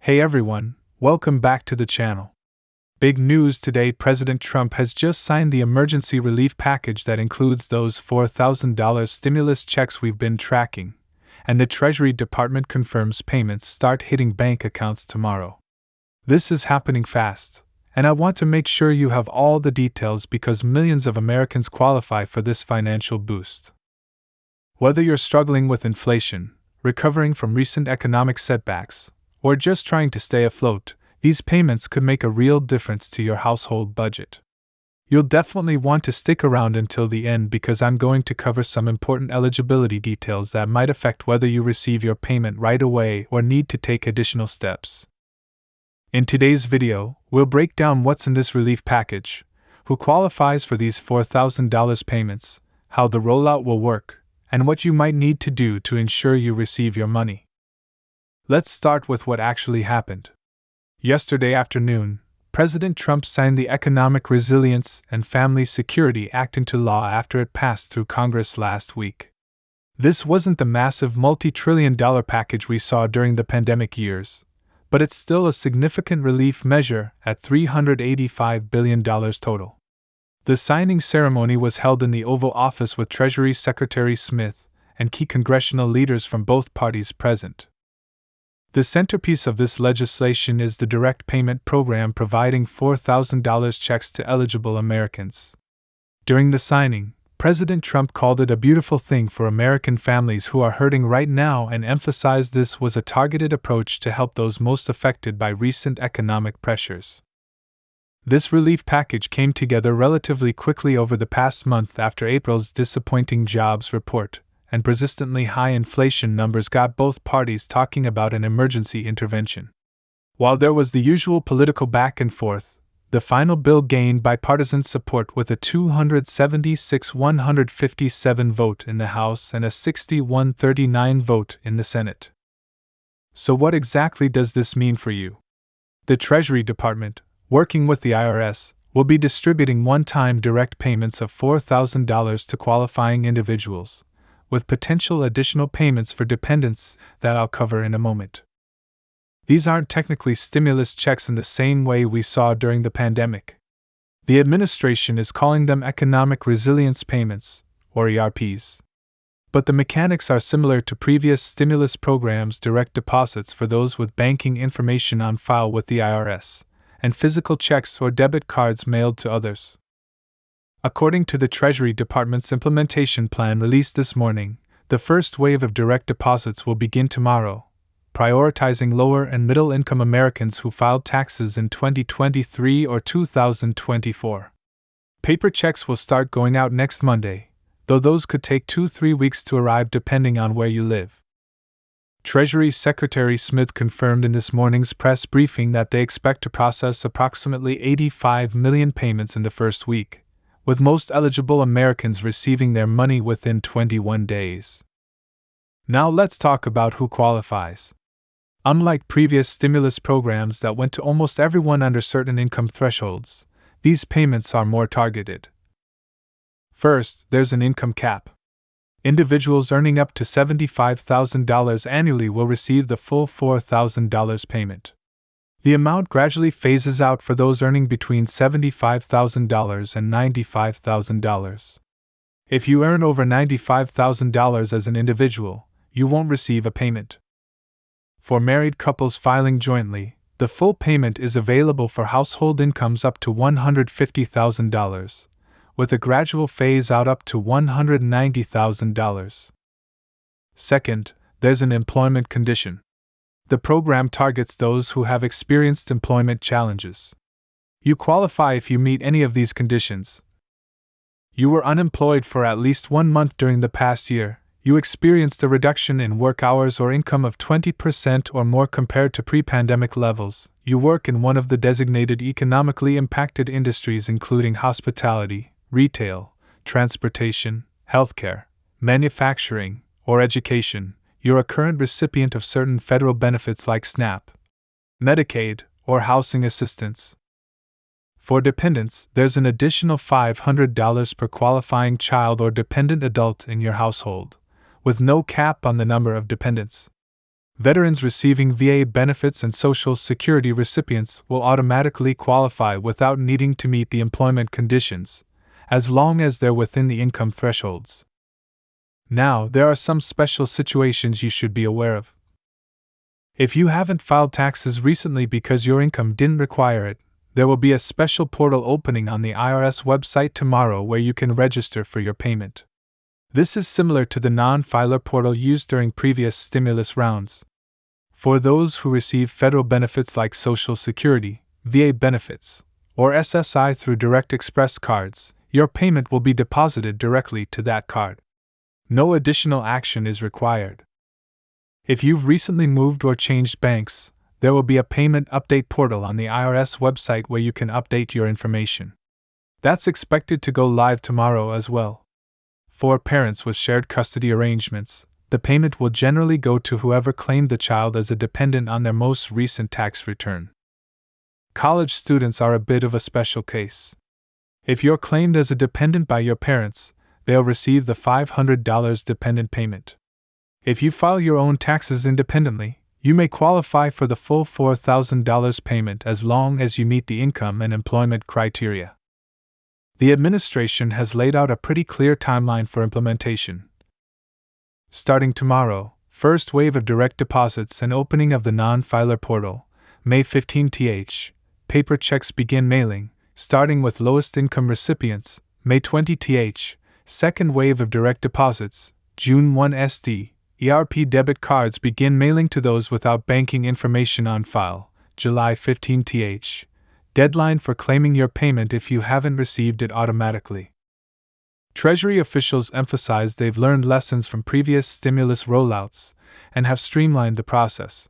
Hey everyone, welcome back to the channel. Big news today: President Trump has just signed the emergency relief package that includes those $4,000 stimulus checks we've been tracking, and the Treasury Department confirms payments start hitting bank accounts tomorrow. This is happening fast, and I want to make sure you have all the details because millions of Americans qualify for this financial boost. Whether you're struggling with inflation, recovering from recent economic setbacks, or just trying to stay afloat, these payments could make a real difference to your household budget. You'll definitely want to stick around until the end because I'm going to cover some important eligibility details that might affect whether you receive your payment right away or need to take additional steps. In today's video, we'll break down what's in this relief package, who qualifies for these $4,000 payments, how the rollout will work, and what you might need to do to ensure you receive your money. Let's start with what actually happened. Yesterday afternoon, President Trump signed the Economic Resilience and Family Security Act into law after it passed through Congress last week. This wasn't the massive multi-trillion-dollar package we saw during the pandemic years, but it's still a significant relief measure at $385 billion total. The signing ceremony was held in the Oval Office with Treasury Secretary Smith and key congressional leaders from both parties present. The centerpiece of this legislation is the direct payment program providing $4,000 checks to eligible Americans. During the signing, President Trump called it a beautiful thing for American families who are hurting right now and emphasized this was a targeted approach to help those most affected by recent economic pressures. This relief package came together relatively quickly over the past month after April's disappointing jobs report, and persistently high inflation numbers got both parties talking about an emergency intervention. While there was the usual political back and forth, the final bill gained bipartisan support with a 276-157 vote in the House and a 61-39 vote in the Senate. So what exactly does this mean for you? The Treasury Department, working with the IRS, will be distributing one-time direct payments of $4,000 to qualifying individuals, with potential additional payments for dependents that I'll cover in a moment. These aren't technically stimulus checks in the same way we saw during the pandemic. The administration is calling them Economic Resilience Payments, or ERPs. But the mechanics are similar to previous stimulus programs: direct deposits for those with banking information on file with the IRS, and physical checks or debit cards mailed to others. According to the Treasury Department's implementation plan released this morning, the first wave of direct deposits will begin tomorrow, prioritizing lower and middle-income Americans who filed taxes in 2023 or 2024. Paper checks will start going out next Monday, though those could take 2-3 weeks to arrive depending on where you live. Treasury Secretary Smith confirmed in this morning's press briefing that they expect to process approximately 85 million payments in the first week, with most eligible Americans receiving their money within 21 days. Now let's talk about who qualifies. Unlike previous stimulus programs that went to almost everyone under certain income thresholds, these payments are more targeted. First, there's an income cap. Individuals earning up to $75,000 annually will receive the full $4,000 payment. The amount gradually phases out for those earning between $75,000 and $95,000. If you earn over $95,000 as an individual, you won't receive a payment. For married couples filing jointly, the full payment is available for household incomes up to $150,000, with a gradual phase out up to $190,000. Second, there's an employment condition. The program targets those who have experienced employment challenges. You qualify if you meet any of these conditions. You were unemployed for at least 1 month during the past year, you experienced a reduction in work hours or income of 20% or more compared to pre-pandemic levels, you work in one of the designated economically impacted industries including hospitality, retail, transportation, healthcare, manufacturing, or education. You're a current recipient of certain federal benefits like SNAP, Medicaid, or housing assistance. For dependents, there's an additional $500 per qualifying child or dependent adult in your household, with no cap on the number of dependents. Veterans receiving VA benefits and Social Security recipients will automatically qualify without needing to meet the employment conditions, as long as they're within the income thresholds. Now, there are some special situations you should be aware of. If you haven't filed taxes recently because your income didn't require it, there will be a special portal opening on the IRS website tomorrow where you can register for your payment. This is similar to the non-filer portal used during previous stimulus rounds. For those who receive federal benefits like Social Security, VA benefits, or SSI through Direct Express cards, your payment will be deposited directly to that card. No additional action is required. If you've recently moved or changed banks, there will be a payment update portal on the IRS website where you can update your information. That's expected to go live tomorrow as well. For parents with shared custody arrangements, the payment will generally go to whoever claimed the child as a dependent on their most recent tax return. College students are a bit of a special case. If you're claimed as a dependent by your parents, they'll receive the $500 dependent payment. If you file your own taxes independently, you may qualify for the full $4,000 payment as long as you meet the income and employment criteria. The administration has laid out a pretty clear timeline for implementation. Starting tomorrow, first wave of direct deposits and opening of the non-filer portal, May 15th, paper checks begin mailing, starting with lowest income recipients, May 20th, second wave of direct deposits, June 1 SD, ERP debit cards begin mailing to those without banking information on file, July 15th, deadline for claiming your payment if you haven't received it automatically. Treasury officials emphasize they've learned lessons from previous stimulus rollouts and have streamlined the process.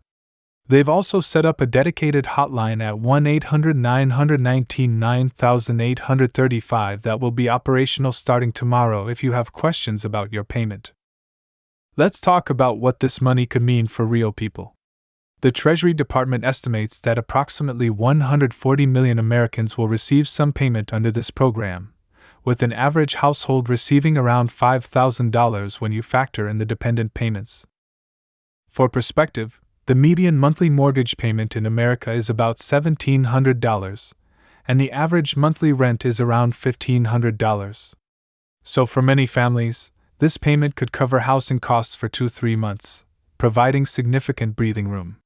They've also set up a dedicated hotline at 1-800-919-9835 that will be operational starting tomorrow if you have questions about your payment. Let's talk about what this money could mean for real people. The Treasury Department estimates that approximately 140 million Americans will receive some payment under this program, with an average household receiving around $5,000 when you factor in the dependent payments. For perspective, the median monthly mortgage payment in America is about $1,700, and the average monthly rent is around $1,500. So for many families, this payment could cover housing costs for 2-3 months, providing significant breathing room.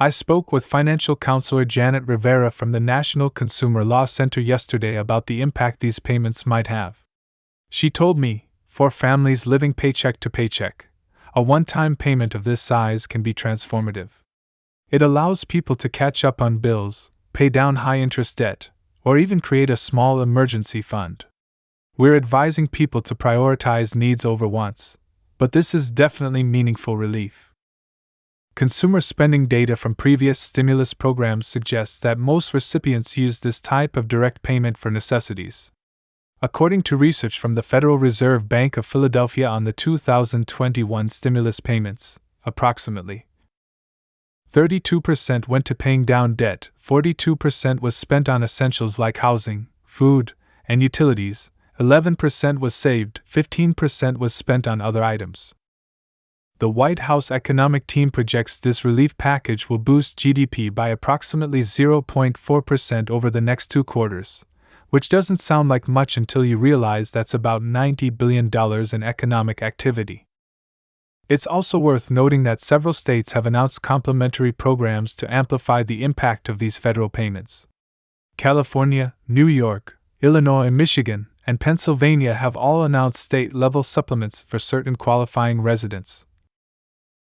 I spoke with financial counselor Janet Rivera from the National Consumer Law Center yesterday about the impact these payments might have. She told me, for families living paycheck to paycheck, a one-time payment of this size can be transformative. It allows people to catch up on bills, pay down high-interest debt, or even create a small emergency fund. We're advising people to prioritize needs over wants, but this is definitely meaningful relief. Consumer spending data from previous stimulus programs suggests that most recipients use this type of direct payment for necessities. According to research from the Federal Reserve Bank of Philadelphia on the 2021 stimulus payments, approximately 32% went to paying down debt, 42% was spent on essentials like housing, food, and utilities, 11% was saved, 15% was spent on other items. The White House economic team projects this relief package will boost GDP by approximately 0.4% over the next 2 quarters, which doesn't sound like much until you realize that's about $90 billion in economic activity. It's also worth noting that several states have announced complementary programs to amplify the impact of these federal payments. California, New York, Illinois, and Michigan, and Pennsylvania have all announced state-level supplements for certain qualifying residents.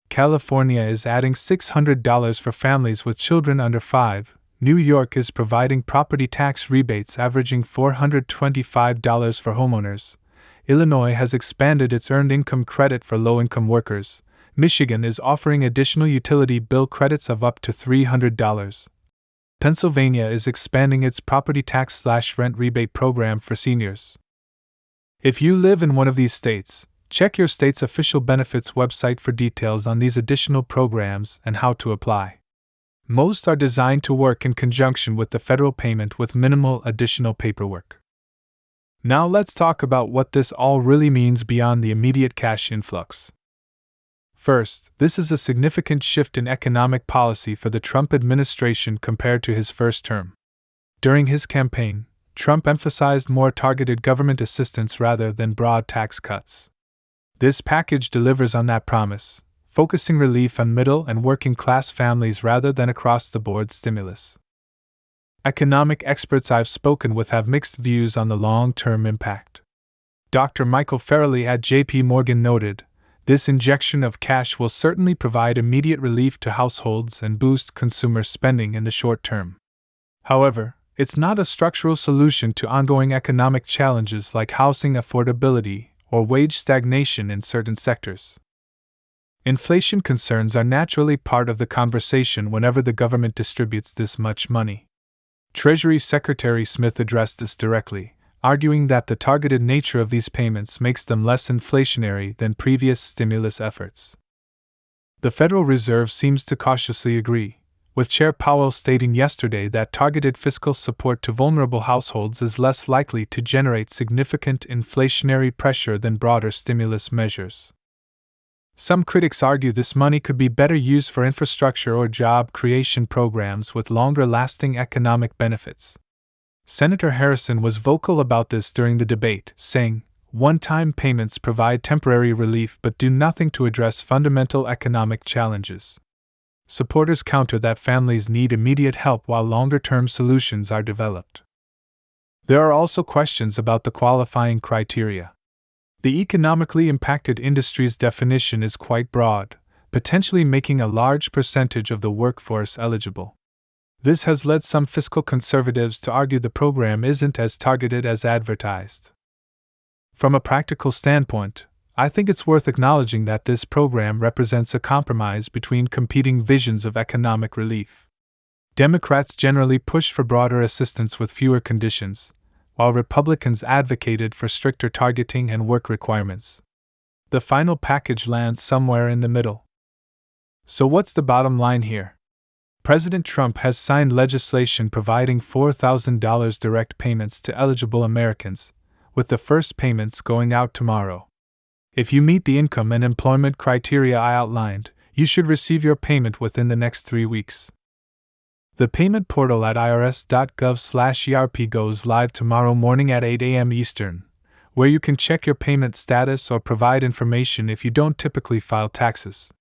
California is adding $600 for families with children under 5. New York is providing property tax rebates averaging $425 for homeowners. Illinois has expanded its earned income credit for low-income workers. Michigan is offering additional utility bill credits of up to $300. Pennsylvania is expanding its property tax/rent rebate program for seniors. If you live in one of these states, check your state's official benefits website for details on these additional programs and how to apply. Most are designed to work in conjunction with the federal payment with minimal additional paperwork. Now let's talk about what this all really means beyond the immediate cash influx. First, this is a significant shift in economic policy for the Trump administration compared to his first term. During his campaign, Trump emphasized more targeted government assistance rather than broad tax cuts. This package delivers on that promise, focusing relief on middle and working class families rather than across-the-board stimulus. Economic experts I've spoken with have mixed views on the long-term impact. Dr. Michael Farrelly at J.P. Morgan noted, "This injection of cash will certainly provide immediate relief to households and boost consumer spending in the short term. However, it's not a structural solution to ongoing economic challenges like housing affordability or wage stagnation in certain sectors." Inflation concerns are naturally part of the conversation whenever the government distributes this much money. Treasury Secretary Smith addressed this directly, arguing that the targeted nature of these payments makes them less inflationary than previous stimulus efforts. The Federal Reserve seems to cautiously agree, with Chair Powell stating yesterday that targeted fiscal support to vulnerable households is less likely to generate significant inflationary pressure than broader stimulus measures. Some critics argue this money could be better used for infrastructure or job creation programs with longer-lasting economic benefits. Senator Harrison was vocal about this during the debate, saying, "One-time payments provide temporary relief but do nothing to address fundamental economic challenges." Supporters counter that families need immediate help while longer-term solutions are developed. There are also questions about the qualifying criteria. The economically impacted industries definition is quite broad, potentially making a large percentage of the workforce eligible. This has led some fiscal conservatives to argue the program isn't as targeted as advertised. From a practical standpoint, I think it's worth acknowledging that this program represents a compromise between competing visions of economic relief. Democrats generally push for broader assistance with fewer conditions, while Republicans advocated for stricter targeting and work requirements. The final package lands somewhere in the middle. So what's the bottom line here? President Trump has signed legislation providing $4,000 direct payments to eligible Americans, with the first payments going out tomorrow. If you meet the income and employment criteria I outlined, you should receive your payment within the next 3 weeks. The payment portal at irs.gov/ERP goes live tomorrow morning at 8 a.m. Eastern, where you can check your payment status or provide information if you don't typically file taxes.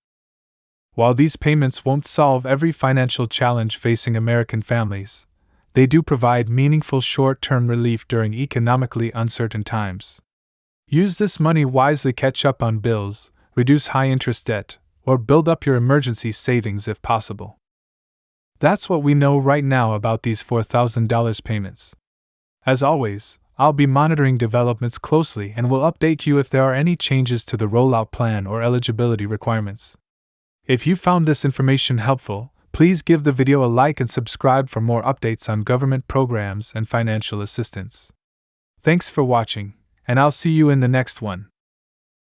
While these payments won't solve every financial challenge facing American families, they do provide meaningful short-term relief during economically uncertain times. Use this money wisely, catch up on bills, reduce high-interest debt, or build up your emergency savings if possible. That's what we know right now about these $4,000 payments. As always, I'll be monitoring developments closely and will update you if there are any changes to the rollout plan or eligibility requirements. If you found this information helpful, please give the video a like and subscribe for more updates on government programs and financial assistance. Thanks for watching, and I'll see you in the next one.